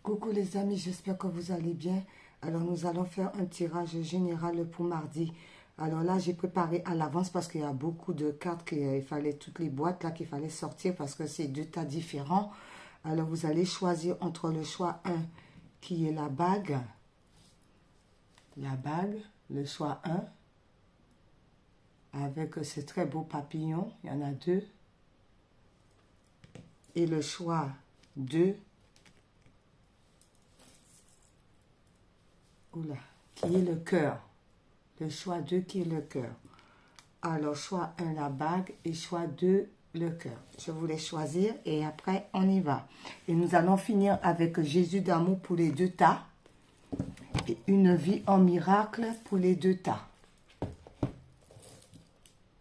Coucou les amis, j'espère que vous allez bien. Alors nous allons faire un tirage général pour mardi. Alors là, j'ai préparé à l'avance parce qu'il y a beaucoup de cartes qu'il fallait, toutes les boîtes là qu'il fallait sortir parce que c'est deux tas différents. Alors vous allez choisir entre le choix 1 qui est la bague, le choix 1 avec ce très beau papillon, il y en a deux. Et le choix 2 qui est le cœur. Le choix 2 qui est le cœur. Alors, choix 1, la bague, et choix 2, le cœur. Je voulais choisir et après, on y va. Et nous allons finir avec Jésus d'amour pour les deux tas et une vie en miracle pour les deux tas.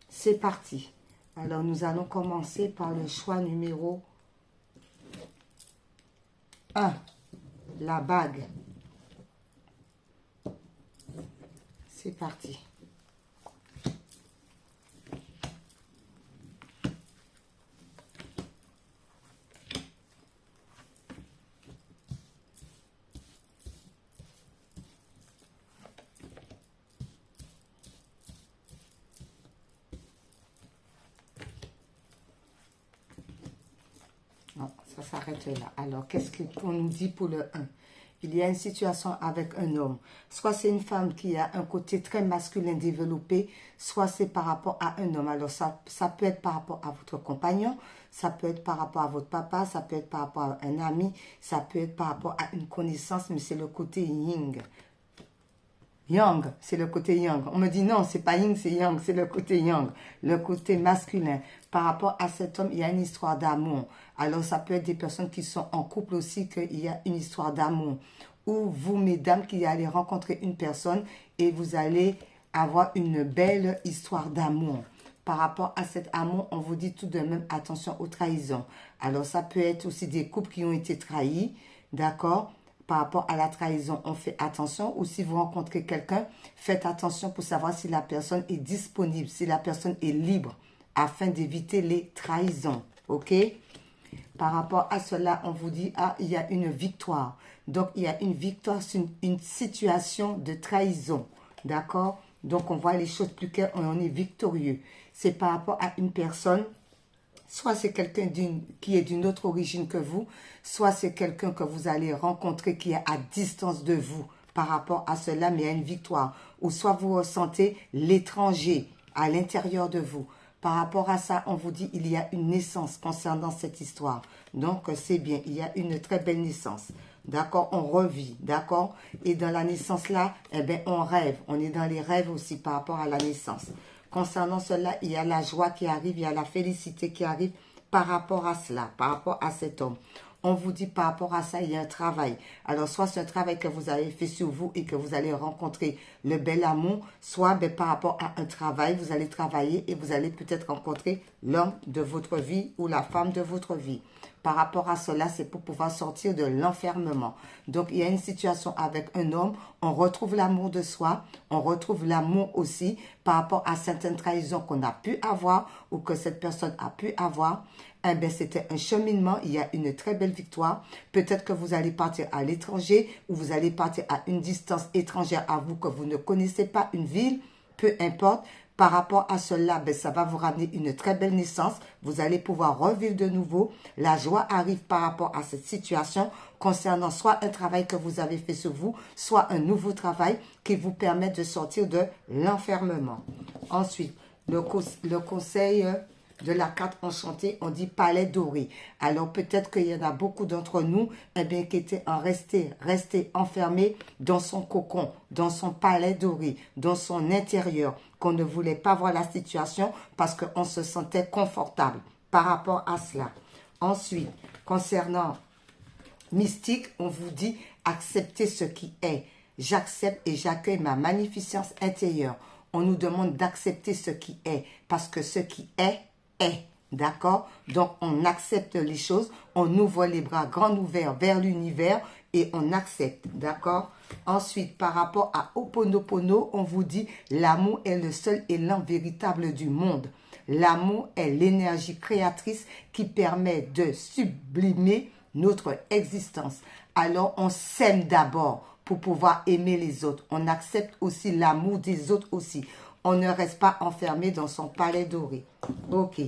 C'est parti. Alors, nous allons commencer par le choix numéro 1, la bague. C'est parti. Non, ça s'arrête là. Alors, qu'est-ce qu'on nous dit pour le 1? Il y a une situation avec un homme. Soit c'est une femme qui a un côté très masculin développé, soit c'est par rapport à un homme. Alors, ça peut être par rapport à votre compagnon, ça peut être par rapport à votre papa, ça peut être par rapport à un ami, ça peut être par rapport à une connaissance, mais c'est le côté yin. Yang, c'est le côté yang. On me dit non, c'est pas yin, c'est yang, c'est le côté yang, le côté masculin. Par rapport à cet homme, il y a une histoire d'amour. Alors, ça peut être des personnes qui sont en couple aussi, qu'il y a une histoire d'amour. Ou vous, mesdames, qui allez rencontrer une personne et vous allez avoir une belle histoire d'amour. Par rapport à cet amour, on vous dit tout de même attention aux trahisons. Alors, ça peut être aussi des couples qui ont été trahis, d'accord ? Par rapport à la trahison, on fait attention. Ou si vous rencontrez quelqu'un, faites attention pour savoir si la personne est disponible, si la personne est libre, afin d'éviter les trahisons. OK? Par rapport à cela, on vous dit, ah, il y a une victoire. Donc, il y a une victoire sur une situation de trahison. D'accord? Donc, on voit les choses plus claires, on est victorieux. C'est par rapport à une personne. Soit c'est quelqu'un qui est d'une autre origine que vous, soit c'est quelqu'un que vous allez rencontrer qui est à distance de vous par rapport à cela, mais il y a une victoire. Ou soit vous ressentez l'étranger à l'intérieur de vous. Par rapport à ça, on vous dit il y a une naissance concernant cette histoire. Donc, c'est bien, il y a une très belle naissance. D'accord, on revit, d'accord. Et dans la naissance là, eh bien, on rêve. On est dans les rêves aussi par rapport à la naissance. Concernant cela, il y a la joie qui arrive, il y a la félicité qui arrive par rapport à cela, par rapport à cet homme. On vous dit par rapport à ça, il y a un travail. Alors, soit c'est un travail que vous avez fait sur vous et que vous allez rencontrer le bel amour, soit par rapport à un travail, vous allez travailler et vous allez peut-être rencontrer l'homme de votre vie ou la femme de votre vie. Par rapport à cela, c'est pour pouvoir sortir de l'enfermement. Donc, il y a une situation avec un homme, on retrouve l'amour de soi, on retrouve l'amour aussi par rapport à certaines trahisons qu'on a pu avoir ou que cette personne a pu avoir. Eh bien, c'était un cheminement, il y a une très belle victoire. Peut-être que vous allez partir à l'étranger ou vous allez partir à une distance étrangère à vous que vous ne connaissez pas, une ville, peu importe. Par rapport à cela, ben, ça va vous ramener une très belle naissance. Vous allez pouvoir revivre de nouveau. La joie arrive par rapport à cette situation concernant soit un travail que vous avez fait sur vous, soit un nouveau travail qui vous permet de sortir de l'enfermement. Ensuite, le conseil de la carte enchantée, on dit palais doré. Alors peut-être qu'il y en a beaucoup d'entre nous qui étaient restés enfermés dans son cocon, dans son palais doré, dans son intérieur, qu'on ne voulait pas voir la situation parce qu'on se sentait confortable par rapport à cela. Ensuite, concernant mystique, on vous dit accepter ce qui est. J'accepte et j'accueille ma magnificence intérieure. On nous demande d'accepter ce qui est parce que ce qui est. D'accord? Donc, on accepte les choses, on ouvre les bras grands ouverts vers l'univers et on accepte. D'accord? Ensuite, par rapport à Ho'oponopono, on vous dit l'amour est le seul élan véritable du monde. L'amour est l'énergie créatrice qui permet de sublimer notre existence. Alors, on s'aime d'abord pour pouvoir aimer les autres. On accepte aussi l'amour des autres aussi. On ne reste pas enfermé dans son palais doré. Ok.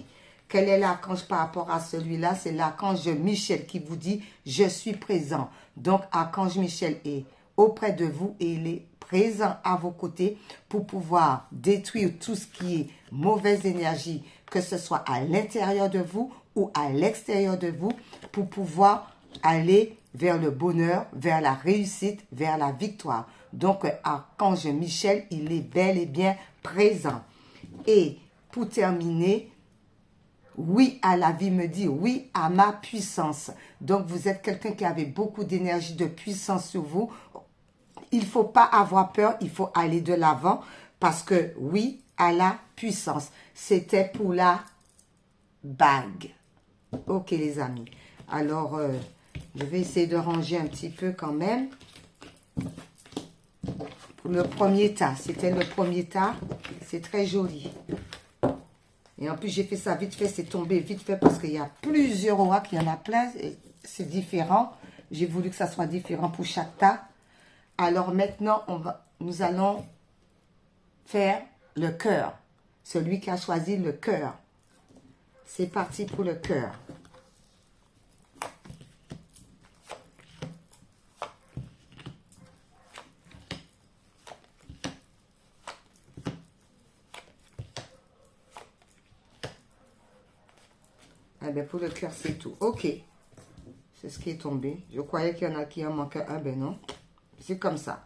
Quel est l'archange par rapport à celui-là? C'est l'archange Michel qui vous dit « Je suis présent ». Donc, archange Michel est auprès de vous et il est présent à vos côtés pour pouvoir détruire tout ce qui est mauvaise énergie, que ce soit à l'intérieur de vous ou à l'extérieur de vous, pour pouvoir aller vers le bonheur, vers la réussite, vers la victoire. Donc, archange Michel, il est bel et bien présent. Et pour terminer, oui à la vie me dit oui à ma puissance. Donc, vous êtes quelqu'un qui avait beaucoup d'énergie, de puissance sur vous. Il ne faut pas avoir peur, il faut aller de l'avant parce que oui à la puissance. C'était pour la bague. Ok les amis. Alors, je vais essayer de ranger un petit peu quand même. Pour le premier tas, c'était le premier tas. C'est très joli. Et en plus, j'ai fait ça vite fait, c'est tombé vite fait parce qu'il y a plusieurs oracles, il y en a plein, c'est différent. J'ai voulu que ça soit différent pour chaque tas. Alors maintenant, nous allons faire le cœur. Celui qui a choisi le cœur. C'est parti pour le cœur. Eh bien, pour le cœur, c'est tout. Ok. C'est ce qui est tombé. Je croyais qu'il y en a qui en manquaient un. Ben non. C'est comme ça.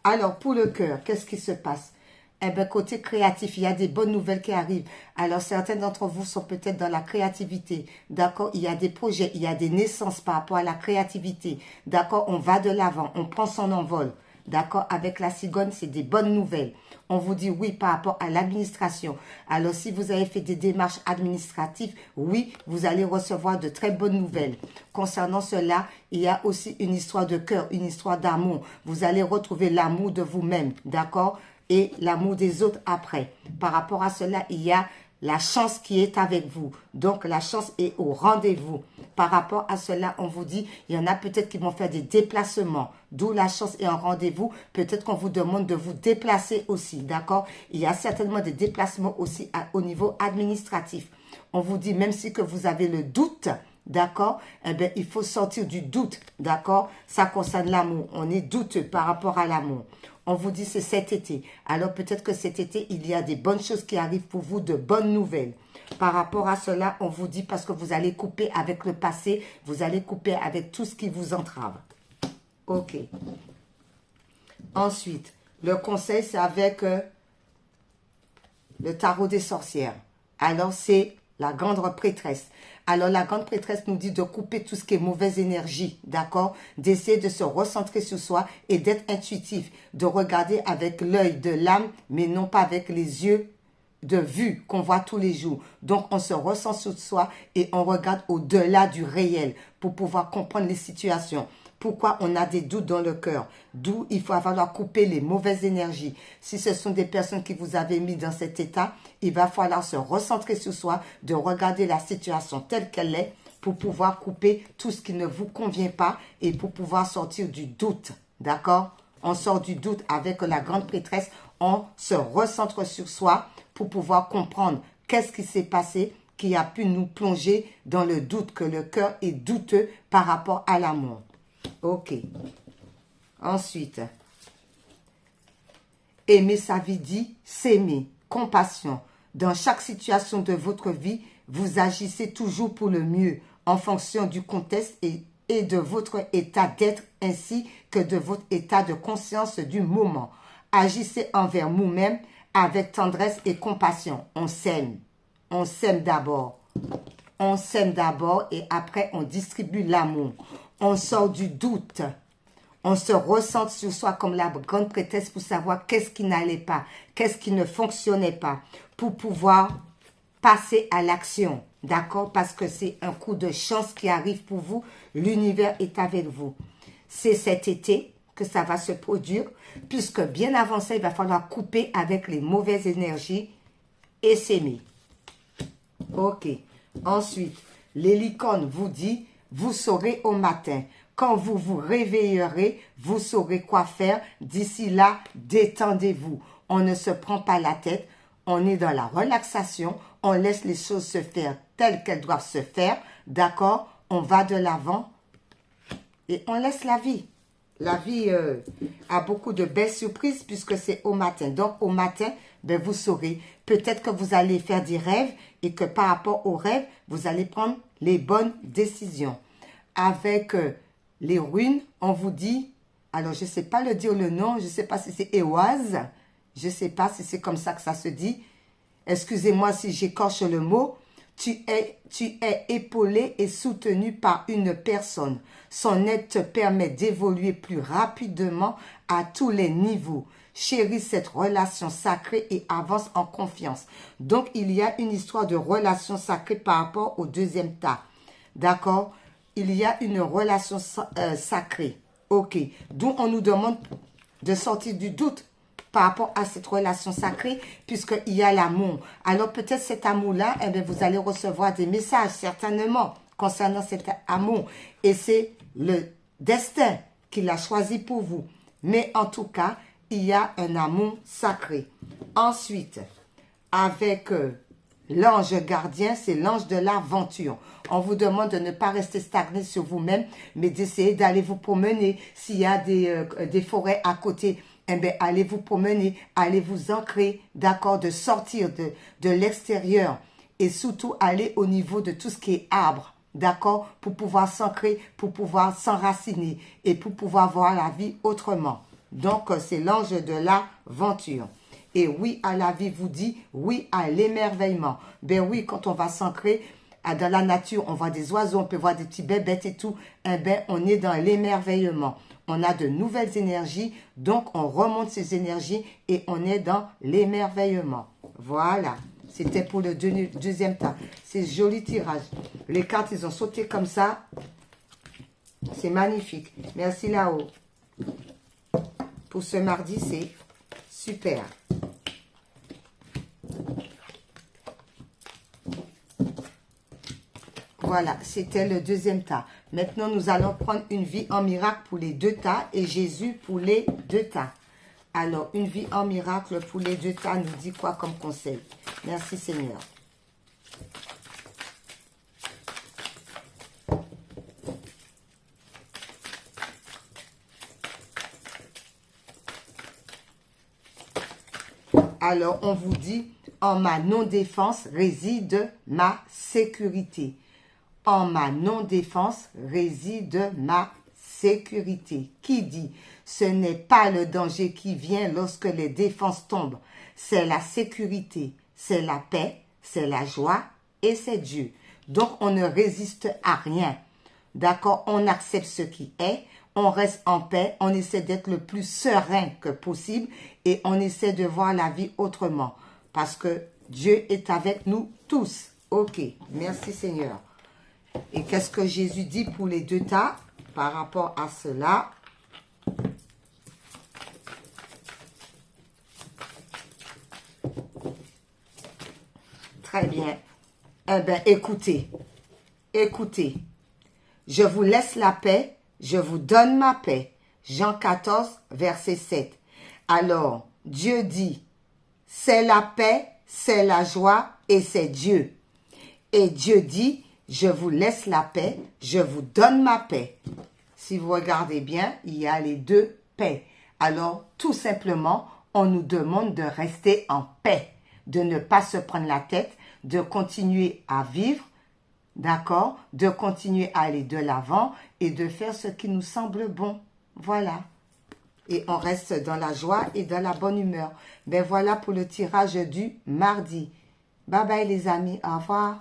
Alors, pour le cœur, qu'est-ce qui se passe? Eh bien, côté créatif, il y a des bonnes nouvelles qui arrivent. Alors, certains d'entre vous sont peut-être dans la créativité. D'accord? Il y a des projets, il y a des naissances par rapport à la créativité. D'accord? On va de l'avant, on prend son envol. D'accord? Avec la cigogne, c'est des bonnes nouvelles. On vous dit oui par rapport à l'administration. Alors, si vous avez fait des démarches administratives, oui, vous allez recevoir de très bonnes nouvelles. Concernant cela, il y a aussi une histoire de cœur, une histoire d'amour. Vous allez retrouver l'amour de vous-même, d'accord? Et l'amour des autres après. Par rapport à cela, il y a la chance qui est avec vous. Donc, la chance est au rendez-vous. Par rapport à cela, on vous dit, il y en a peut-être qui vont faire des déplacements. D'où la chance est en rendez-vous. Peut-être qu'on vous demande de vous déplacer aussi, d'accord? Il y a certainement des déplacements aussi au niveau administratif. On vous dit, même si que vous avez le doute, d'accord? Eh bien, il faut sortir du doute, d'accord? Ça concerne l'amour. On est douteux par rapport à l'amour. On vous dit c'est cet été. Alors peut-être que cet été, il y a des bonnes choses qui arrivent pour vous, de bonnes nouvelles. Par rapport à cela, on vous dit parce que vous allez couper avec le passé, vous allez couper avec tout ce qui vous entrave. Ok. Ensuite, le conseil, c'est avec le tarot des sorcières. Alors, c'est la grande prêtresse. Alors, la grande prêtresse nous dit de couper tout ce qui est mauvaise énergie, d'accord? D'essayer de se recentrer sur soi et d'être intuitif, de regarder avec l'œil de l'âme, mais non pas avec les yeux de vue qu'on voit tous les jours. Donc, on se ressent sur soi et on regarde au-delà du réel pour pouvoir comprendre les situations. Pourquoi on a des doutes dans le cœur? D'où il va falloir couper les mauvaises énergies. Si ce sont des personnes qui vous avez mis dans cet état, il va falloir se recentrer sur soi, de regarder la situation telle qu'elle est pour pouvoir couper tout ce qui ne vous convient pas et pour pouvoir sortir du doute. D'accord? On sort du doute avec la grande prêtresse, on se recentre sur soi pour pouvoir comprendre qu'est-ce qui s'est passé qui a pu nous plonger dans le doute, que le cœur est douteux par rapport à l'amour. Ok. Ensuite, aimer sa vie dit s'aimer, compassion. Dans chaque situation de votre vie, vous agissez toujours pour le mieux en fonction du contexte et de votre état d'être ainsi que de votre état de conscience du moment. Agissez envers vous-même avec tendresse et compassion. On s'aime. On s'aime d'abord. On s'aime d'abord et après on distribue l'amour. On sort du doute. On se ressent sur soi comme la grande prêtresse pour savoir qu'est-ce qui n'allait pas, qu'est-ce qui ne fonctionnait pas, pour pouvoir passer à l'action. D'accord? Parce que c'est un coup de chance qui arrive pour vous. L'univers est avec vous. C'est cet été que ça va se produire, puisque bien avant ça, il va falloir couper avec les mauvaises énergies et s'aimer. Ok. Ensuite, les licornes vous dit, vous saurez au matin. Quand vous vous réveillerez, vous saurez quoi faire. D'ici là, détendez-vous. On ne se prend pas la tête. On est dans la relaxation. On laisse les choses se faire telles qu'elles doivent se faire. D'accord? On va de l'avant et on laisse la vie. La vie a beaucoup de belles surprises puisque c'est au matin. Donc, au matin, ben, vous saurez. Peut-être que vous allez faire des rêves et que par rapport aux rêves, vous allez prendre les bonnes décisions. Avec les runes, on vous dit, alors je ne sais pas le dire le nom, je ne sais pas si c'est Éoise, je ne sais pas si c'est comme ça que ça se dit. Excusez-moi si j'écorche le mot. Tu es épaulé et soutenu par une personne. Son aide te permet d'évoluer plus rapidement à tous les niveaux. Chéris cette relation sacrée et avance en confiance. Donc, il y a une histoire de relation sacrée par rapport au deuxième tas. D'accord? Il y a une relation sacrée. Ok. D'où on nous demande de sortir du doute par rapport à cette relation sacrée, puisqu'il y a l'amour. Alors peut-être cet amour-là, eh bien, vous allez recevoir des messages, certainement, concernant cet amour. Et c'est le destin qu'il a choisi pour vous. Mais en tout cas, il y a un amour sacré. Ensuite, avec l'ange gardien, c'est l'ange de l'aventure. On vous demande de ne pas rester stagné sur vous-même, mais d'essayer d'aller vous promener. S'il y a des forêts à côté, eh bien, allez vous promener, allez vous ancrer, d'accord, de sortir de l'extérieur et surtout aller au niveau de tout ce qui est arbre, d'accord, pour pouvoir s'ancrer, pour pouvoir s'enraciner et pour pouvoir voir la vie autrement. Donc, c'est l'ange de l'aventure. Et oui à la vie vous dit, oui à l'émerveillement. Ben oui, quand on va s'ancrer dans la nature, on voit des oiseaux, on peut voir des petits bébêtes et tout, eh bien, on est dans l'émerveillement. On a de nouvelles énergies, donc on remonte ces énergies et on est dans l'émerveillement. Voilà, c'était pour le deuxième tas. C'est joli tirage. Les cartes, ils ont sauté comme ça. C'est magnifique. Merci là-haut. Pour ce mardi, c'est super. Voilà, c'était le deuxième tas. Maintenant, nous allons prendre une vie en miracle pour les deux tas et Jésus pour les deux tas. Alors, une vie en miracle pour les deux tas nous dit quoi comme conseil? Merci Seigneur. Alors, on vous dit, en ma non-défense réside ma sécurité. En ma non-défense réside ma sécurité. Qui dit, ce n'est pas le danger qui vient lorsque les défenses tombent. C'est la sécurité, c'est la paix, c'est la joie et c'est Dieu. Donc, on ne résiste à rien. D'accord? On accepte ce qui est. On reste en paix, on essaie d'être le plus serein que possible et on essaie de voir la vie autrement. Parce que Dieu est avec nous tous. Ok, merci Seigneur. Et qu'est-ce que Jésus dit pour les deux tas par rapport à cela? Très bien. Eh bien, écoutez. Écoutez. Je vous laisse la paix. Je vous donne ma paix. Jean 14, verset 7. Alors, Dieu dit, c'est la paix, c'est la joie et c'est Dieu. Et Dieu dit, je vous laisse la paix, je vous donne ma paix. Si vous regardez bien, il y a les deux paix. Alors, tout simplement, on nous demande de rester en paix, de ne pas se prendre la tête, de continuer à vivre, d'accord, de continuer à aller de l'avant et de faire ce qui nous semble bon. Voilà. Et on reste dans la joie et dans la bonne humeur. Ben voilà pour le tirage du mardi. Bye bye les amis. Au revoir.